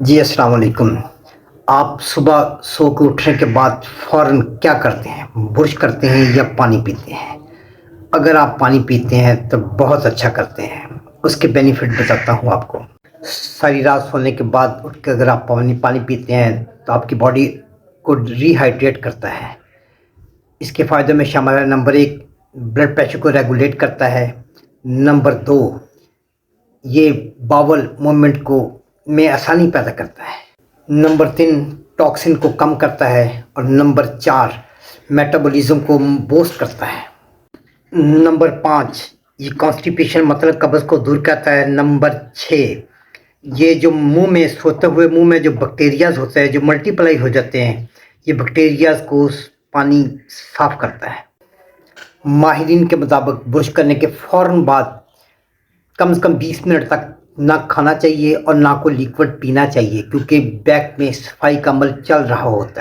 जी, अस्सलाम वालेकुम। आप सुबह सो के उठने के बाद फ़ौरन क्या करते हैं? ब्रश करते हैं या पानी पीते हैं? अगर आप पानी पीते हैं तो बहुत अच्छा करते हैं। उसके बेनिफिट बताता हूँ आपको। सारी रात सोने के बाद उठ के अगर आप पानी पानी पीते हैं तो आपकी बॉडी को रिहाइड्रेट करता है। इसके फ़ायदों में शामिल है नंबर 1 ब्लड प्रेशर को रेगुलेट करता है। नंबर 2 ये बाउल मूवमेंट को में आसानी पैदा करता है। नंबर 3 टॉक्सिन को कम करता है और नंबर 4 मेटाबॉलिज्म को बूस्ट करता है। नंबर 5 ये कॉन्स्टिपेशन मतलब कब्ज़ को दूर करता है। नंबर 6 ये जो मुंह में सोते हुए मुंह में जो बैक्टीरियाज होते हैं जो मल्टीप्लाई हो जाते हैं, ये बैक्टीरियाज को पानी साफ करता है। माहिरीन के मुताबिक ब्रश करने के फ़ौरन बाद कम से कम 20 मिनट तक ना खाना चाहिए और ना कोई लिक्विड पीना चाहिए, क्योंकि बैक में सफाई का अमल चल रहा होता है।